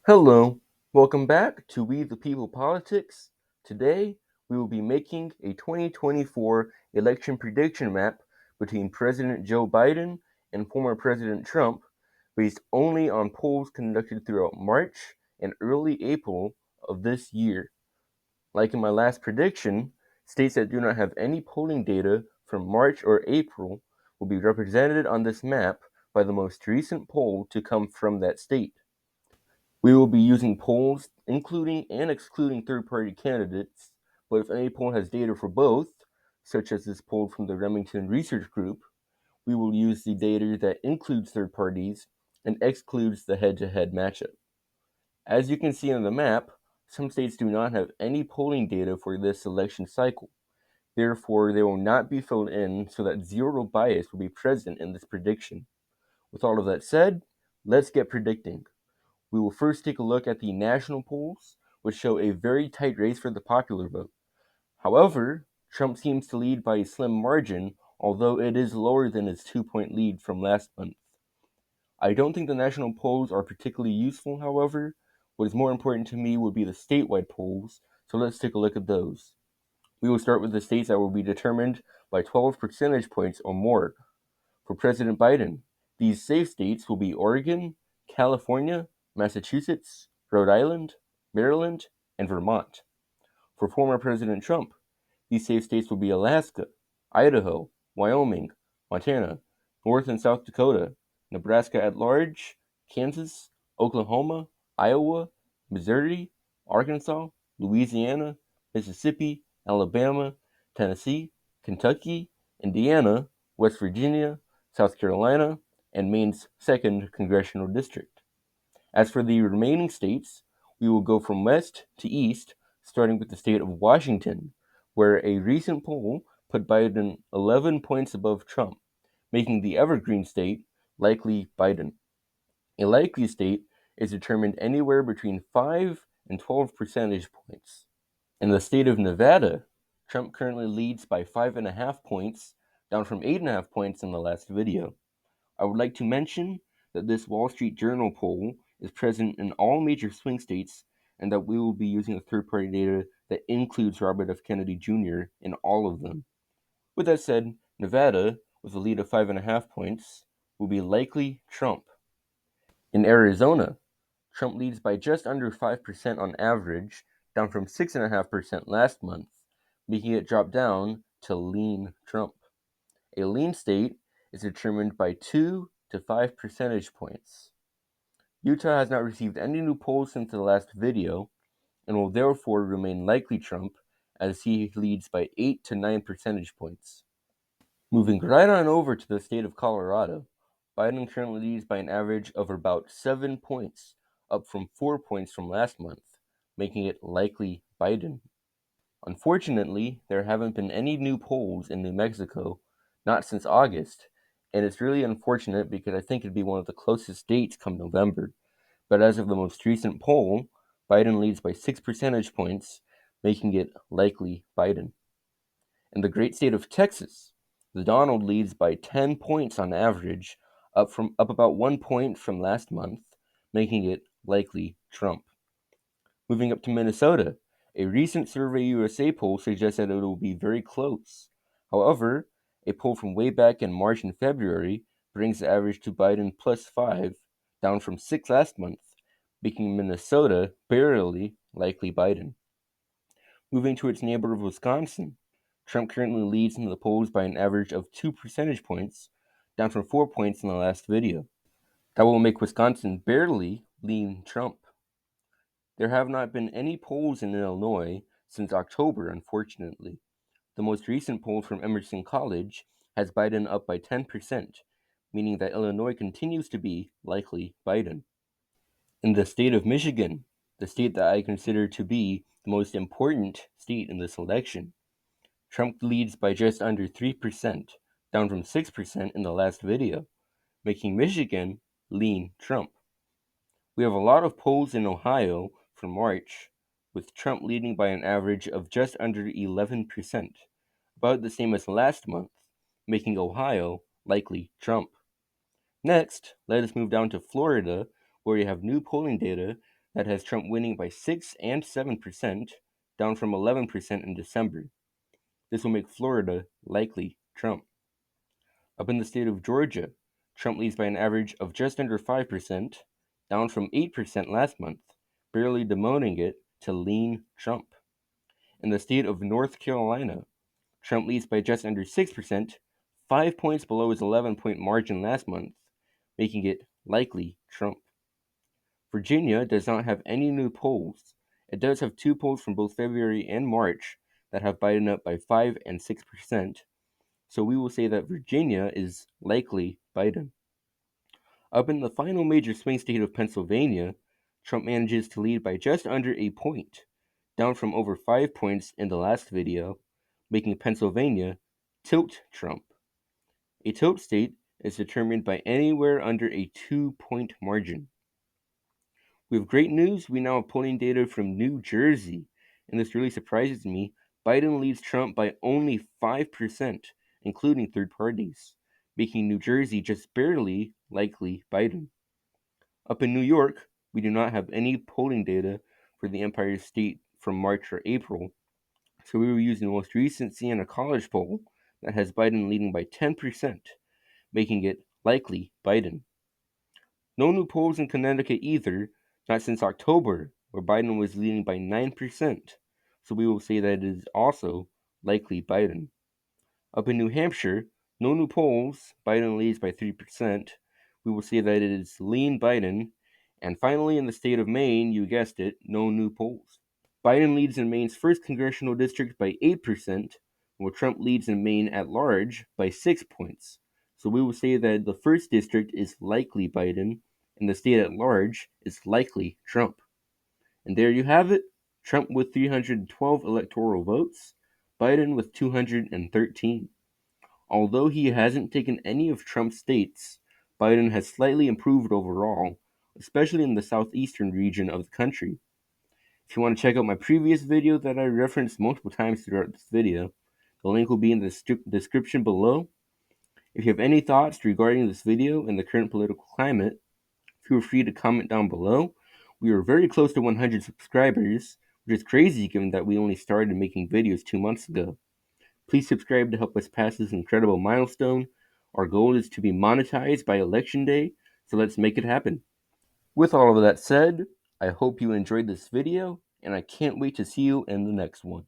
Hello, welcome back to We the People Politics. Today, we will be making a 2024 election prediction map between President Joe Biden and former President Trump based only on polls conducted throughout March and early April of this year. Like in my last prediction, states that do not have any polling data from March or April will be represented on this map by the most recent poll to come from that state. We will be using polls including and excluding third-party candidates, but if any poll has data for both, such as this poll from the Remington Research Group, we will use the data that includes third parties and excludes the head-to-head matchup. As you can see on the map, some states do not have any polling data for this election cycle. Therefore, they will not be filled in so that zero bias will be present in this prediction. With all of that said, let's get predicting. We will first take a look at the national polls, which show a very tight race for the popular vote. However, Trump seems to lead by a slim margin, although it is lower than his 2-point lead from last month. I don't think the national polls are particularly useful, however. What is more important to me would be the statewide polls, so let's take a look at those. We will start with the states that will be determined by 12 percentage points or more. For President Biden, these safe states will be Oregon, California, Massachusetts, Rhode Island, Maryland, and Vermont. For former President Trump, these safe states will be Alaska, Idaho, Wyoming, Montana, North and South Dakota, Nebraska at large, Kansas, Oklahoma, Iowa, Missouri, Arkansas, Louisiana, Mississippi, Alabama, Tennessee, Kentucky, Indiana, West Virginia, South Carolina, and Maine's 2nd Congressional District. As for the remaining states, we will go from west to east, starting with the state of Washington, where a recent poll put Biden 11 points above Trump, making the evergreen state likely Biden. A likely state is determined anywhere between 5 and 12 percentage points. In the state of Nevada, Trump currently leads by 5.5 points, down from 8.5 points in the last video. I would like to mention that this Wall Street Journal poll is present in all major swing states and that we will be using a third-party data that includes Robert F. Kennedy Jr. in all of them. With that said, Nevada, with a lead of 5.5 points, will be likely Trump. In Arizona, Trump leads by just under 5% on average, down from 6.5% last month, making it drop down to lean Trump. A lean state is determined by 2 to 5 percentage points. Utah has not received any new polls since the last video and will therefore remain likely Trump as he leads by 8 to 9 percentage points. Moving right on over to the state of Colorado, Biden currently leads by an average of about 7 points, up from 4 points from last month, making it likely Biden. Unfortunately, there haven't been any new polls in New Mexico, not since August, and it's really unfortunate because I think it'd be one of the closest states come November. But as of the most recent poll, Biden leads by 6 percentage points, making it likely Biden. In the great state of Texas, the Donald leads by 10 points on average, up about 1 point from last month, making it likely Trump. Moving up to Minnesota, a recent Survey USA poll suggests that it will be very close. However, a poll from way back in March and February brings the average to Biden plus 5, down from 6 last month, making Minnesota barely likely Biden. Moving to its neighbor of Wisconsin, Trump currently leads in the polls by an average of 2 percentage points, down from 4 points in the last video. That will make Wisconsin barely lean Trump. There have not been any polls in Illinois since October, unfortunately. The most recent poll from Emerson College has Biden up by 10%, meaning that Illinois continues to be likely Biden. In the state of Michigan, the state that I consider to be the most important state in this election, Trump leads by just under 3%, down from 6% in the last video, making Michigan lean Trump. We have a lot of polls in Ohio from March, with Trump leading by an average of just under 11%, about the same as last month, making Ohio likely Trump. Next, let us move down to Florida, where we have new polling data that has Trump winning by 6 and 7%, down from 11% in December. This will make Florida likely Trump. Up in the state of Georgia, Trump leads by an average of just under 5%, down from 8% last month, barely demoting it to lean Trump. In the state of North Carolina, Trump leads by just under 6%, 5 points below his 11-point margin last month, making it likely Trump. Virginia does not have any new polls. It does have 2 polls from both February and March that have Biden up by 5 and 6%, so we will say that Virginia is likely Biden. Up in the final major swing state of Pennsylvania, Trump manages to lead by just under a point, down from over 5 points in the last video, making Pennsylvania tilt Trump. A tilt state is determined by anywhere under a 2-point margin. We have great news. We now have polling data from New Jersey, and this really surprises me. Biden leads Trump by only 5%, including third parties, making New Jersey just barely likely Biden. Up in New York, we do not have any polling data for the Empire State from March or April, so we were using the most recent Siena College poll that has Biden leading by 10%, making it likely Biden. No new polls in Connecticut either, not since October, where Biden was leading by 9%, so we will say that it is also likely Biden. Up in New Hampshire, no new polls, Biden leads by 3%, we will say that it is lean Biden, and finally in the state of Maine, you guessed it, no new polls. Biden leads in Maine's 1st congressional district by 8%, while Trump leads in Maine at large by 6 points. So we will say that the 1st district is likely Biden, and the state at large is likely Trump. And there you have it, Trump with 312 electoral votes, Biden with 213. Although he hasn't taken any of Trump's states, Biden has slightly improved overall, especially in the southeastern region of the country. If you want to check out my previous video that I referenced multiple times throughout this video, the link will be in the description below. If you have any thoughts regarding this video and the current political climate, feel free to comment down below. We are very close to 100 subscribers, which is crazy given that we only started making videos 2 months ago. Please subscribe to help us pass this incredible milestone. Our goal is to be monetized by Election Day, so let's make it happen. With all of that said, I hope you enjoyed this video, and I can't wait to see you in the next one.